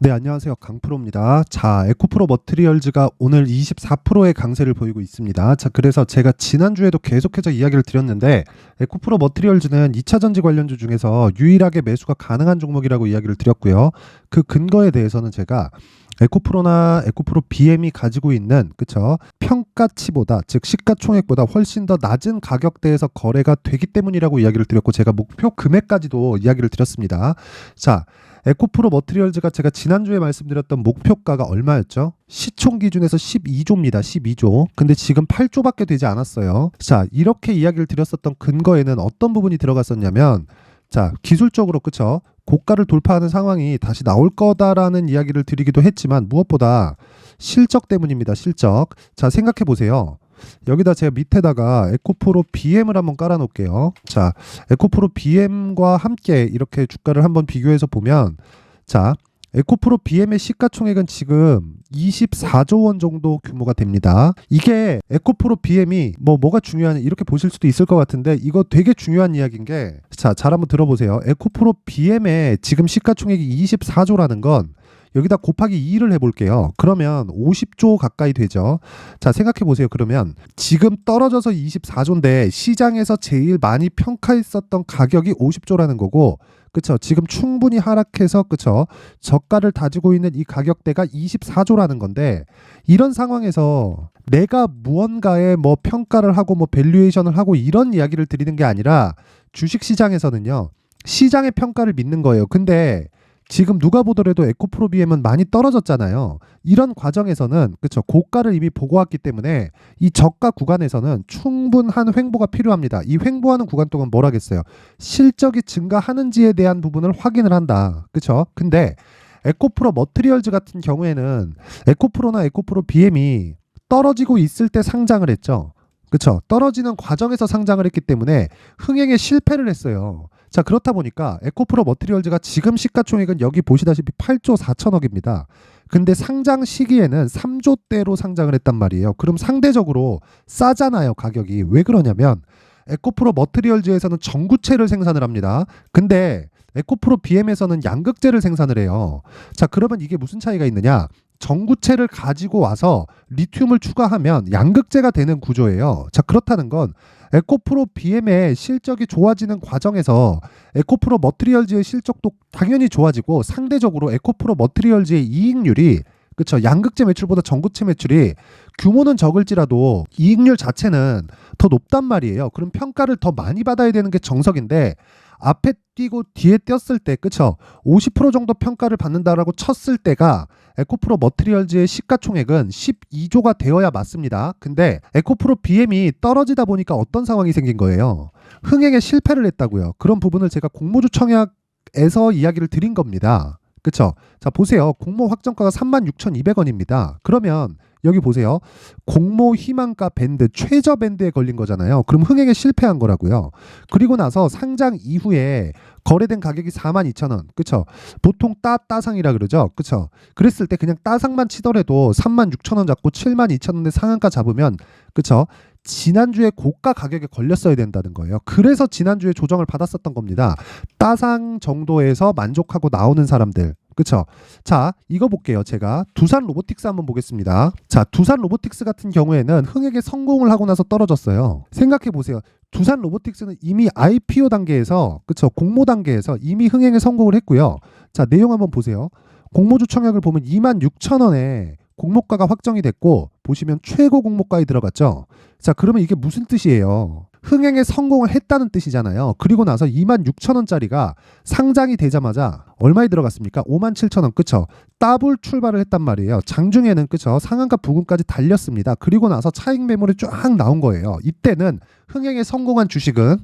네, 안녕하세요. 강프로입니다. 자, 에코프로 머티리얼즈가 오늘 24%의 강세를 보이고 있습니다. 자, 그래서 제가 지난주에도 계속해서 이야기를 드렸는데 에코프로 머티리얼즈는 2차 전지 관련주 중에서 유일하게 매수가 가능한 종목이라고 이야기를 드렸고요. 그 근거에 대해서는 제가 에코프로나 에코프로 BM이 가지고 있는 평가치보다, 즉 시가총액보다 훨씬 더 낮은 가격대에서 거래가 되기 때문이라고 이야기를 드렸고, 제가 목표 금액까지도 이야기를 드렸습니다. 자, 에코프로 머티리얼즈가 제가 지난주에 말씀드렸던 목표가가 얼마였죠? 시총 기준에서 12조입니다. 12조. 근데 지금 8조밖에 되지 않았어요. 자, 이렇게 이야기를 드렸었던 근거에는 어떤 부분이 들어갔었냐면, 자, 기술적으로 고가를 돌파하는 상황이 다시 나올 거다라는 이야기를 드리기도 했지만, 무엇보다 실적 때문입니다. 실적. 자, 생각해 보세요. 여기다 제가 밑에다가 에코프로 BM을 한번 깔아 놓을게요. 자, 에코프로 BM과 함께 이렇게 주가를 한번 비교해서 보면, 자, 에코프로 BM의 시가총액은 지금 24조 원 정도 규모가 됩니다. 이게 에코프로 BM이 뭐가 중요하냐 이렇게 보실 수도 있을 것 같은데, 이거 되게 중요한 이야기인 게, 자, 잘 한번 들어보세요. 에코프로 BM의 지금 시가총액이 24조라는 건 여기다 곱하기 2를 해볼게요. 그러면 50조 가까이 되죠. 자, 생각해 보세요. 그러면 지금 떨어져서 24조인데 시장에서 제일 많이 평가했었던 가격이 50조라는 거고, 그쵸? 지금 충분히 하락해서 저가를 다지고 있는 이 가격대가 24조라는 건데, 이런 상황에서 내가 무언가에 평가를 하고 밸류에이션을 하고 이런 이야기를 드리는 게 아니라, 주식 시장에서는요, 시장의 평가를 믿는 거예요. 근데 지금 누가 보더라도 에코프로 BM은 많이 떨어졌잖아요. 이런 과정에서는 고가를 이미 보고 왔기 때문에 이 저가 구간에서는 충분한 횡보가 필요합니다. 이 횡보하는 구간 동안 뭘 하겠어요? 실적이 증가하는지에 대한 부분을 확인을 한다. 그쵸? 근데 에코프로 머티리얼즈 같은 경우에는 에코프로나 에코프로 BM이 떨어지고 있을 때 상장을 했죠. 그쵸? 떨어지는 과정에서 상장을 했기 때문에 흥행에 실패를 했어요. 자, 그렇다 보니까 에코프로 머티리얼즈가 지금 시가총액은 여기 보시다시피 8조 4천억입니다. 근데 상장 시기에는 3조대로 상장을 했단 말이에요. 그럼 상대적으로 싸잖아요, 가격이. 왜 그러냐면 에코프로 머티리얼즈에서는 전구체를 생산을 합니다. 근데 에코프로 BM에서는 양극재를 생산을 해요. 자, 그러면 이게 무슨 차이가 있느냐? 전구체를 가지고 와서 리튬을 추가하면 양극재가 되는 구조예요. 자, 그렇다는 건 에코프로 BM의 실적이 좋아지는 과정에서 에코프로 머티리얼즈의 실적도 당연히 좋아지고, 상대적으로 에코프로 머티리얼즈의 이익률이, 양극재 매출보다 전구체 매출이 규모는 적을지라도 이익률 자체는 더 높단 말이에요. 그럼 평가를 더 많이 받아야 되는 게 정석인데, 앞에 뛰고 뒤에 뛰었을 때 50% 정도 평가를 받는다라고 쳤을 때가 에코프로 머티리얼즈의 시가총액은 12조가 되어야 맞습니다. 근데 에코프로 BM이 떨어지다 보니까 어떤 상황이 생긴 거예요? 흥행에 실패를 했다고요. 그런 부분을 제가 공모주 청약에서 이야기를 드린 겁니다. 그쵸? 자, 보세요. 공모 확정가가 36,200원입니다. 그러면 여기 보세요. 공모 희망가 밴드, 최저 밴드에 걸린 거잖아요. 그럼 흥행에 실패한 거라고요. 그리고 나서 상장 이후에 거래된 가격이 42,000원. 그쵸? 보통 따상이라 그러죠. 그쵸? 그랬을 때 그냥 따상만 치더라도 36,000원 잡고 72,000원에 상한가 잡으면, 그쵸? 지난주에 고가 가격에 걸렸어야 된다는 거예요. 그래서 지난주에 조정을 받았었던 겁니다. 따상 정도에서 만족하고 나오는 사람들. 그쵸? 자, 이거 볼게요. 제가 두산 로보틱스 한번 보겠습니다. 자, 두산 로보틱스 같은 경우에는 흥행에 성공을 하고 나서 떨어졌어요. 생각해 보세요. 두산 로보틱스는 이미 IPO 단계에서, 공모 단계에서 이미 흥행에 성공을 했고요. 자, 내용 한번 보세요. 공모주 청약을 보면 26,000원에 공모가가 확정이 됐고, 보시면 최고 공모가에 들어갔죠. 자, 그러면 이게 무슨 뜻이에요? 흥행에 성공을 했다는 뜻이잖아요. 그리고 나서 26,000원짜리가 상장이 되자마자 얼마에 들어갔습니까? 57,000원. 그쵸? 더블 출발을 했단 말이에요. 장중에는 상한가 부근까지 달렸습니다. 그리고 나서 차익 매물이 쫙 나온 거예요. 이때는 흥행에 성공한 주식은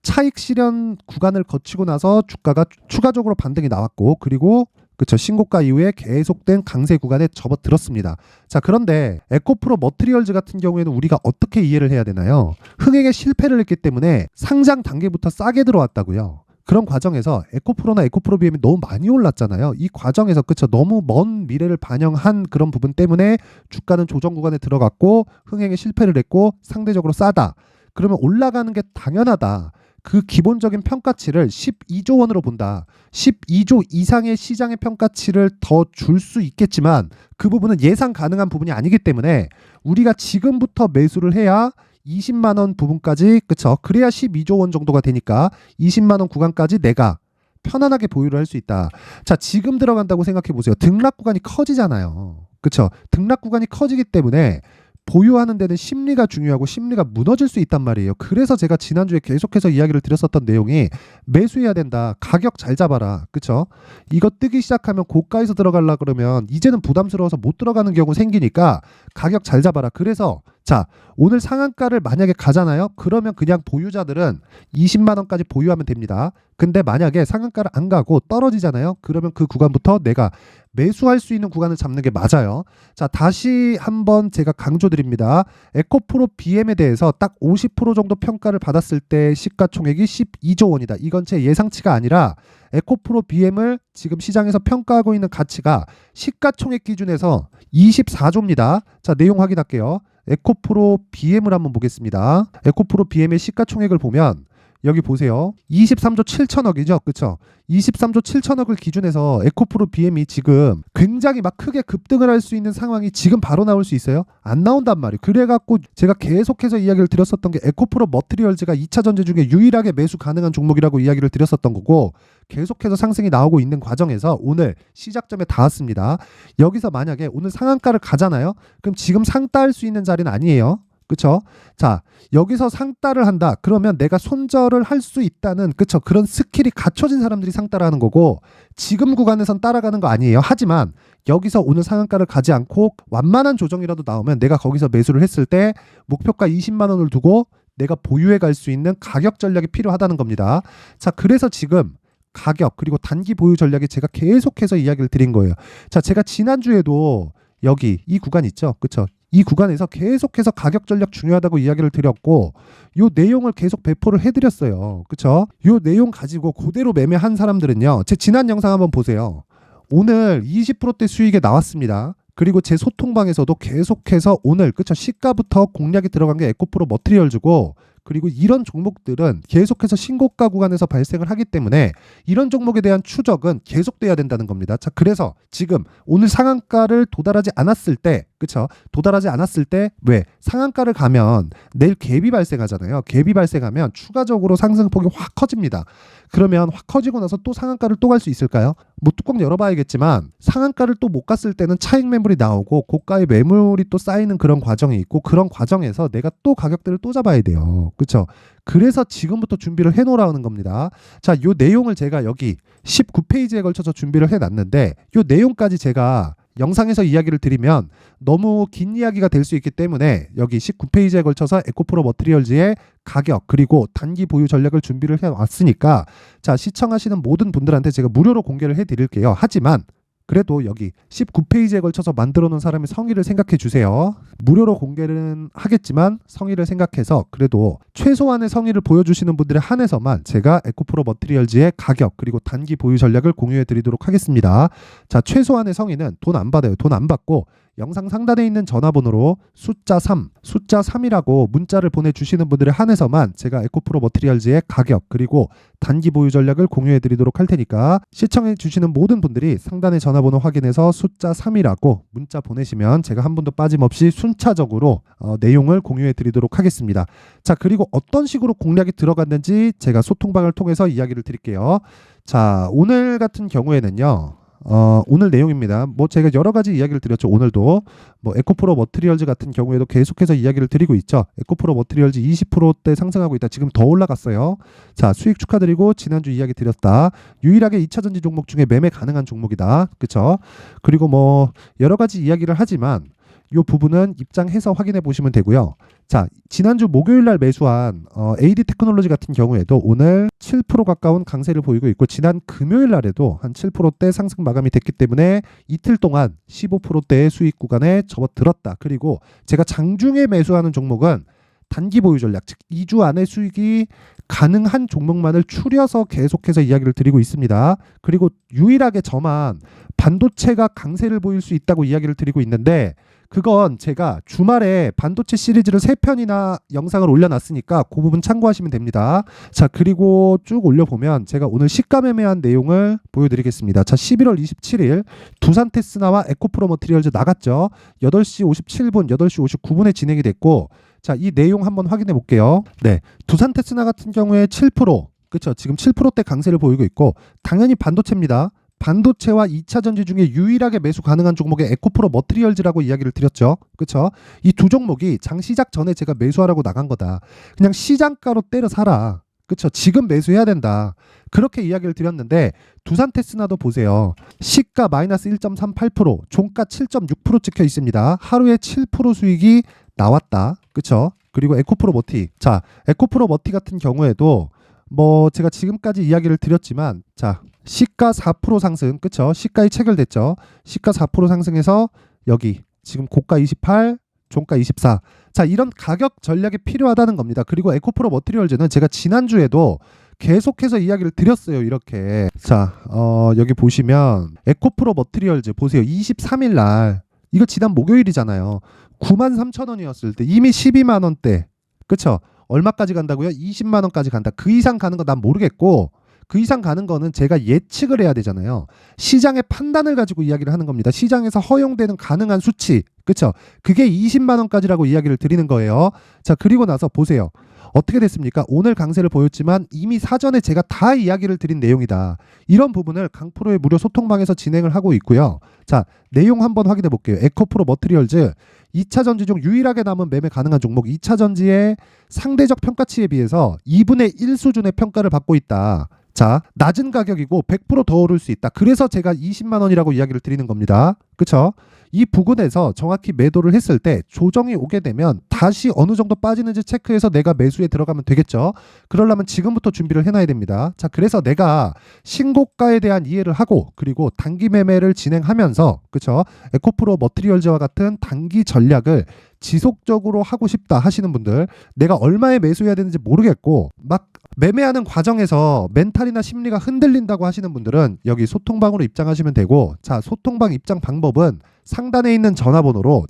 차익 실현 구간을 거치고 나서 주가가 추가적으로 반등이 나왔고, 그리고 신고가 이후에 계속된 강세 구간에 접어들었습니다. 자, 그런데 에코프로 머티리얼즈 같은 경우에는 우리가 어떻게 이해를 해야 되나요? 흥행에 실패를 했기 때문에 상장 단계부터 싸게 들어왔다고요. 그런 과정에서 에코프로나 에코프로 BM이 너무 많이 올랐잖아요. 이 과정에서 너무 먼 미래를 반영한 그런 부분 때문에 주가는 조정 구간에 들어갔고, 흥행에 실패를 했고, 상대적으로 싸다. 그러면 올라가는 게 당연하다. 그 기본적인 평가치를 12조 원으로 본다. 12조 이상의 시장의 평가치를 더 줄 수 있겠지만 그 부분은 예상 가능한 부분이 아니기 때문에 우리가 지금부터 매수를 해야 20만 원 부분까지, 그쵸? 그래야 12조 원 정도가 되니까 20만 원 구간까지 내가 편안하게 보유를 할 수 있다. 자, 지금 들어간다고 생각해 보세요. 등락 구간이 커지잖아요. 그쵸? 등락 구간이 커지기 때문에 보유하는 데는 심리가 중요하고 심리가 무너질 수 있단 말이에요. 그래서 제가 지난주에 계속해서 이야기를 드렸었던 내용이 매수해야 된다. 가격 잘 잡아라. 그쵸? 이거 뜨기 시작하면 고가에서 들어가려 그러면 이제는 부담스러워서 못 들어가는 경우 생기니까 가격 잘 잡아라. 그래서 자, 오늘 상한가를 만약에 가잖아요. 그러면 그냥 보유자들은 20만 원까지 보유하면 됩니다. 근데 만약에 상한가를 안 가고 떨어지잖아요. 그러면 그 구간부터 내가 매수할 수 있는 구간을 잡는 게 맞아요. 자, 다시 한번 제가 강조드립니다. 에코프로 BM에 대해서 딱 50% 정도 평가를 받았을 때 시가총액이 12조 원이다. 이건 제 예상치가 아니라 에코프로 BM을 지금 시장에서 평가하고 있는 가치가 시가총액 기준에서 24조입니다. 자, 내용 확인할게요. 에코프로 BM을 한번 보겠습니다. 에코프로 BM의 시가총액을 보면 여기 보세요. 23조 7천억이죠. 그쵸? 23조 7천억을 기준해서 에코프로 BM이 지금 굉장히 막 크게 급등을 할 수 있는 상황이 지금 바로 나올 수 있어요? 안 나온단 말이에요. 그래갖고 제가 계속해서 이야기를 드렸었던 게 에코프로 머티리얼즈가 2차 전지 중에 유일하게 매수 가능한 종목이라고 이야기를 드렸었던 거고 계속해서 상승이 나오고 있는 과정에서 오늘 시작점에 닿았습니다. 여기서 만약에 오늘 상한가를 가잖아요. 그럼 지금 상 따을 수 있는 자리는 아니에요. 그쵸? 자, 여기서 상따를 한다. 그러면 내가 손절을 할 수 있다는, 그쵸? 그런 스킬이 갖춰진 사람들이 상따를 하는 거고 지금 구간에선 따라가는 거 아니에요. 하지만 여기서 오늘 상한가를 가지 않고 완만한 조정이라도 나오면 내가 거기서 매수를 했을 때 목표가 20만 원을 두고 내가 보유해 갈 수 있는 가격 전략이 필요하다는 겁니다. 자, 그래서 지금 가격 그리고 단기 보유 전략이 제가 계속해서 이야기를 드린 거예요. 자, 제가 지난주에도 여기 이 구간 있죠. 그쵸? 이 구간에서 계속해서 가격 전략 중요하다고 이야기를 드렸고 요 내용을 계속 배포를 해드렸어요. 그쵸? 요 내용 가지고 그대로 매매한 사람들은요. 제 지난 영상 한번 보세요. 오늘 20%대 수익에 나왔습니다. 그리고 제 소통방에서도 계속해서 오늘 그쵸? 시가부터 공략이 들어간 게 에코프로 머티리얼즈고 그리고 이런 종목들은 계속해서 신고가 구간에서 발생을 하기 때문에 이런 종목에 대한 추적은 계속돼야 된다는 겁니다. 자, 그래서 지금 오늘 상한가를 도달하지 않았을 때, 그쵸? 도달하지 않았을 때 왜? 상한가를 가면 내일 갭이 발생하잖아요. 갭이 발생하면 추가적으로 상승폭이 확 커집니다. 그러면 확 커지고 나서 또 상한가를 또 갈 수 있을까요? 뭐 뚜껑 열어봐야겠지만 상한가를 또 못 갔을 때는 차익 매물이 나오고 고가의 매물이 또 쌓이는 그런 과정이 있고 그런 과정에서 내가 또 가격대를 또 잡아야 돼요. 그렇죠? 그래서 지금부터 준비를 해놓으라는 겁니다. 자, 요 내용을 제가 여기 19페이지에 걸쳐서 준비를 해놨는데 요 내용까지 제가 영상에서 이야기를 드리면 너무 긴 이야기가 될 수 있기 때문에 여기 19페이지에 걸쳐서 에코프로 머티리얼즈의 가격 그리고 단기 보유 전략을 준비를 해왔으니까 자, 시청하시는 모든 분들한테 제가 무료로 공개를 해드릴게요. 하지만 그래도 여기 19페이지에 걸쳐서 만들어 놓은 사람의 성의를 생각해 주세요. 무료로 공개는 하겠지만 성의를 생각해서 그래도 최소한의 성의를 보여주시는 분들에 한해서만 제가 에코프로 머티리얼즈의 가격 그리고 단기 보유 전략을 공유해 드리도록 하겠습니다. 자, 최소한의 성의는 돈 안 받아요. 돈 안 받고 영상 상단에 있는 전화번호로 숫자 3이라고 문자를 보내주시는 분들에 한해서만 제가 에코프로 머티리얼즈의 가격 그리고 단기 보유 전략을 공유해 드리도록 할 테니까 시청해 주시는 모든 분들이 상단의 전화번호 확인해서 숫자 3이라고 문자 보내시면 제가 한 분도 빠짐없이 순차적으로 내용을 공유해 드리도록 하겠습니다. 자, 그리고 어떤 식으로 공략이 들어갔는지 제가 소통방을 통해서 이야기를 드릴게요. 자, 오늘 같은 경우에는요. 오늘 내용입니다. 뭐 제가 여러 가지 이야기를 드렸죠. 오늘도 뭐 에코프로 머티리얼즈 같은 경우에도 계속해서 이야기를 드리고 있죠. 에코프로 머티리얼즈 20%대 상승하고 있다. 지금 더 올라갔어요. 자, 수익 축하드리고 지난주 이야기 드렸다. 유일하게 2차 전지 종목 중에 매매 가능한 종목이다. 그쵸? 그리고 뭐 여러 가지 이야기를 하지만 이 부분은 입장해서 확인해 보시면 되고요. 자, 지난주 목요일 날 매수한 AD 테크놀로지 같은 경우에도 오늘 7% 가까운 강세를 보이고 있고 지난 금요일 날에도 한 7%대 상승 마감이 됐기 때문에 이틀 동안 15%대의 수익 구간에 접어들었다. 그리고 제가 장중에 매수하는 종목은 단기 보유 전략, 즉 2주 안에 수익이 가능한 종목만을 추려서 계속해서 이야기를 드리고 있습니다. 그리고 유일하게 저만 반도체가 강세를 보일 수 있다고 이야기를 드리고 있는데 그건 제가 주말에 반도체 시리즈를 3편이나 영상을 올려놨으니까 그 부분 참고하시면 됩니다. 자, 그리고 쭉 올려보면 제가 오늘 시가 매매한 내용을 보여드리겠습니다. 자, 11월 27일 두산 테스나와 에코프로 머티리얼즈 나갔죠. 8시 57분, 8시 59분에 진행이 됐고, 자, 이 내용 한번 확인해 볼게요. 네, 두산 테스나 같은 경우에 7%, 그쵸? 지금 7%대 강세를 보이고 있고, 당연히 반도체입니다. 반도체와 2차 전지 중에 유일하게 매수 가능한 종목의 에코프로 머티리얼즈라고 이야기를 드렸죠. 그쵸? 이 두 종목이 장 시작 전에 제가 매수하라고 나간 거다. 그냥 시장가로 때려 사라. 그쵸? 지금 매수해야 된다. 그렇게 이야기를 드렸는데 두산 테스나도 보세요. 시가 마이너스 1.38%, 종가 7.6% 찍혀 있습니다. 하루에 7% 수익이 나왔다. 그쵸? 그리고 에코프로 머티. 자, 에코프로 머티 같은 경우에도 뭐 제가 지금까지 이야기를 드렸지만, 자, 시가 4% 상승, 그쵸? 시가에 체결됐죠. 시가 4% 상승해서 여기 지금 고가 28, 종가 24. 자, 이런 가격 전략이 필요하다는 겁니다. 그리고 에코프로 머티리얼즈는 제가 지난주에도 계속해서 이야기를 드렸어요. 이렇게. 자, 여기 보시면 에코프로 머티리얼즈 보세요. 23일 날, 이거 지난 목요일이잖아요. 93,000원이었을 때 이미 12만 원대. 그쵸? 얼마까지 간다고요? 20만 원까지 간다. 그 이상 가는 거 난 모르겠고, 그 이상 가는 거는 제가 예측을 해야 되잖아요. 시장의 판단을 가지고 이야기를 하는 겁니다. 시장에서 허용되는 가능한 수치. 그쵸? 그게 20만 원까지라고 이야기를 드리는 거예요. 자, 그리고 나서 보세요. 어떻게 됐습니까? 오늘 강세를 보였지만 이미 사전에 제가 다 이야기를 드린 내용이다. 이런 부분을 강프로의 무료 소통방에서 진행을 하고 있고요. 자, 내용 한번 확인해 볼게요. 에코프로 머티리얼즈 2차 전지 중 유일하게 남은 매매 가능한 종목, 2차 전지의 상대적 평가치에 비해서 2분의 1 수준의 평가를 받고 있다. 자, 낮은 가격이고 100% 더 오를 수 있다. 그래서 제가 20만 원이라고 이야기를 드리는 겁니다. 그쵸? 이 부근에서 정확히 매도를 했을 때 조정이 오게 되면 다시 어느 정도 빠지는지 체크해서 내가 매수에 들어가면 되겠죠. 그러려면 지금부터 준비를 해놔야 됩니다. 자, 그래서 내가 신고가에 대한 이해를 하고, 그리고 단기 매매를 진행하면서, 그쵸? 에코프로 머티리얼즈와 같은 단기 전략을 지속적으로 하고 싶다 하시는 분들, 내가 얼마에 매수해야 되는지 모르겠고 막 매매하는 과정에서 멘탈이나 심리가 흔들린다고 하시는 분들은 여기 소통방으로 입장하시면 되고, 자, 소통방 입장 방법은 상단에 있는 전화번호로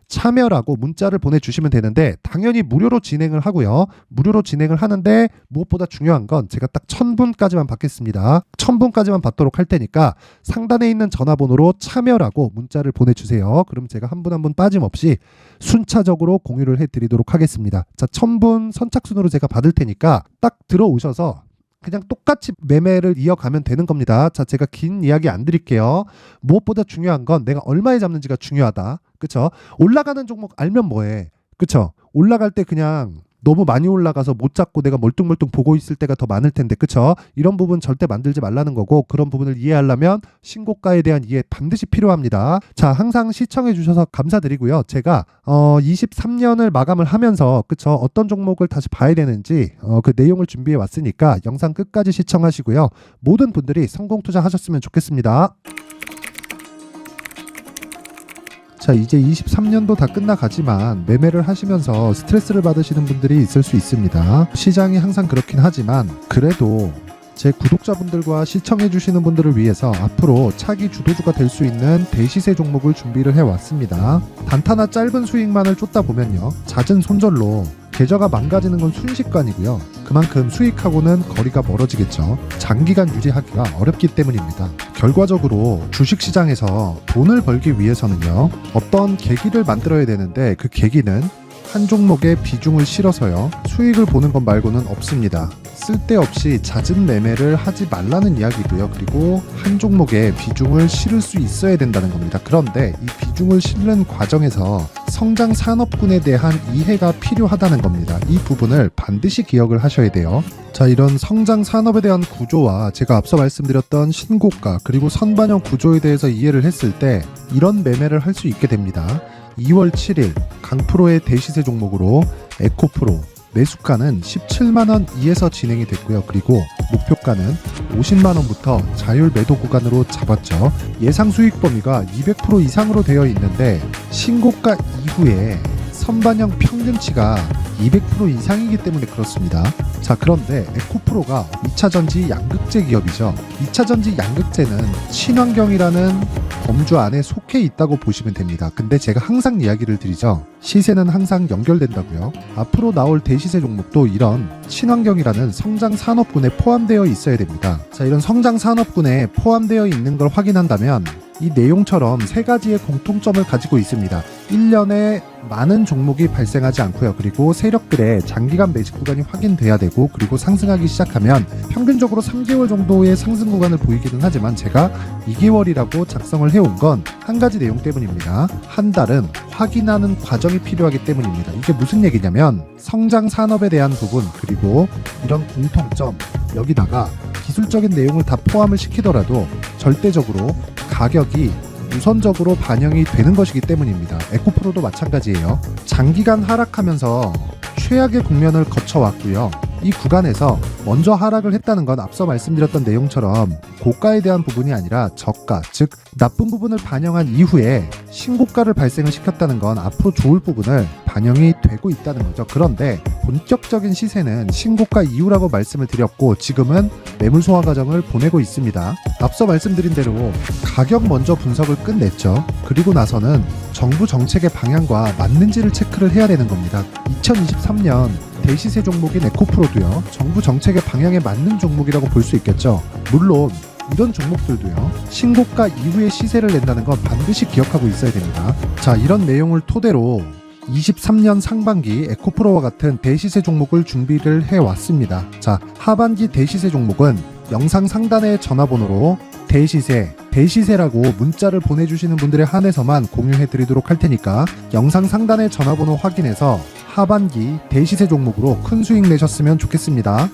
참여라고 문자를 보내주시면 되는데, 당연히 무료로 진행을 하고요. 무료로 진행을 하는데 무엇보다 중요한 건 제가 딱 1000분까지만 받겠습니다. 1000분까지만 받도록 할 테니까 상단에 있는 전화번호로 참여라고 문자를 보내주세요. 그럼 제가 한 분 한 분 빠짐없이 순차적으로 공유를 해드리도록 하겠습니다. 자, 1000분 선착순으로 제가 받을 테니까 딱 들어오셔서 그냥 똑같이 매매를 이어가면 되는 겁니다. 자, 제가 긴 이야기 안 드릴게요. 무엇보다 중요한 건 내가 얼마에 잡는지가 중요하다. 그쵸? 올라가는 종목 알면 뭐해. 그쵸? 올라갈 때 그냥 너무 많이 올라가서 못 잡고 내가 멀뚱멀뚱 보고 있을 때가 더 많을 텐데, 그쵸? 이런 부분 절대 만들지 말라는 거고, 그런 부분을 이해하려면 신고가에 대한 이해 반드시 필요합니다. 자, 항상 시청해 주셔서 감사드리고요. 제가 23년을 마감을 하면서, 그쵸? 어떤 종목을 다시 봐야 되는지 그 내용을 준비해 왔으니까 영상 끝까지 시청하시고요. 모든 분들이 성공 투자하셨으면 좋겠습니다. 자, 이제 23년도 다 끝나가지만 매매를 하시면서 스트레스를 받으시는 분들이 있을 수 있습니다. 시장이 항상 그렇긴 하지만 그래도 제 구독자분들과 시청해주시는 분들을 위해서 앞으로 차기 주도주가 될 수 있는 대시세 종목을 준비를 해왔습니다. 단타나 짧은 수익만을 쫓다 보면요, 잦은 손절로 계좌가 망가지는 건 순식간이고요. 그만큼 수익하고는 거리가 멀어지겠죠. 장기간 유지하기가 어렵기 때문입니다. 결과적으로 주식시장에서 돈을 벌기 위해서는요, 어떤 계기를 만들어야 되는데 그 계기는 한 종목에 비중을 실어서요, 수익을 보는 것 말고는 없습니다. 쓸데없이 잦은 매매를 하지 말라는 이야기고요. 그리고 한 종목에 비중을 실을 수 있어야 된다는 겁니다. 그런데 이 비중을 실는 과정에서 성장 산업군에 대한 이해가 필요하다는 겁니다. 이 부분을 반드시 기억을 하셔야 돼요. 자, 이런 성장 산업에 대한 구조와 제가 앞서 말씀드렸던 신고가 그리고 선반영 구조에 대해서 이해를 했을 때 이런 매매를 할 수 있게 됩니다. 2월 7일 강프로의 대시세 종목으로 에코프로 매수가는 17만원 이에서 진행이 됐고요. 그리고 목표가는 50만원부터 자율 매도 구간으로 잡았죠. 예상 수익 범위가 200% 이상으로 되어 있는데 신고가 이후에 선반영 평균치가 200% 이상이기 때문에 그렇습니다. 자, 그런데 에코프로가 2차전지 양극재 기업이죠. 2차전지 양극재는 친환경이라는 범주 안에 속해 있다고 보시면 됩니다. 근데 제가 항상 이야기를 드리죠. 시세는 항상 연결된다고요. 앞으로 나올 대시세 종목도 이런 친환경이라는 성장 산업군에 포함되어 있어야 됩니다. 자, 이런 성장 산업군에 포함되어 있는 걸 확인한다면 이 내용처럼 세 가지의 공통점을 가지고 있습니다. 1년에 많은 종목이 발생하지 않고요. 그리고 세력들의 장기간 매집 구간이 확인돼야 되고, 그리고 상승하기 시작하면 평균적으로 3개월 정도의 상승 구간을 보이기는 하지만 제가 2개월이라고 작성을 해온 건 한 가지 내용 때문입니다. 한 달은 확인하는 과정이 필요하기 때문입니다. 이게 무슨 얘기냐면 성장 산업에 대한 부분, 그리고 이런 공통점, 여기다가 기술적인 내용을 다 포함을 시키더라도 절대적으로 가격이 우선적으로 반영이 되는 것이기 때문입니다. 에코프로도 마찬가지예요. 장기간 하락하면서 최악의 국면을 거쳐왔고요. 이 구간에서 먼저 하락을 했다는 건 앞서 말씀드렸던 내용처럼 고가에 대한 부분이 아니라 저가, 즉 나쁜 부분을 반영한 이후에 신고가를 발생을 시켰다는 건 앞으로 좋을 부분을 반영이 되고 있다는 거죠. 그런데 본격적인 시세는 신고가 이후라고 말씀을 드렸고, 지금은 매물 소화 과정을 보내고 있습니다. 앞서 말씀드린 대로 가격 먼저 분석을 끝냈죠. 그리고 나서는 정부 정책의 방향과 맞는지를 체크를 해야 되는 겁니다. 2023년 대시세 종목인 에코프로도요, 정부 정책의 방향에 맞는 종목이라고 볼 수 있겠죠. 물론 이런 종목들도요, 신고가 이후에 시세를 낸다는 건 반드시 기억하고 있어야 됩니다. 자, 이런 내용을 토대로 23년 상반기 에코프로와 같은 대시세 종목을 준비를 해왔습니다. 자, 하반기 대시세 종목은 영상 상단의 전화번호로 대시세라고 문자를 보내주시는 분들에 한해서만 공유해드리도록 할 테니까 영상 상단의 전화번호 확인해서 하반기 대시세 종목으로 큰 수익 내셨으면 좋겠습니다.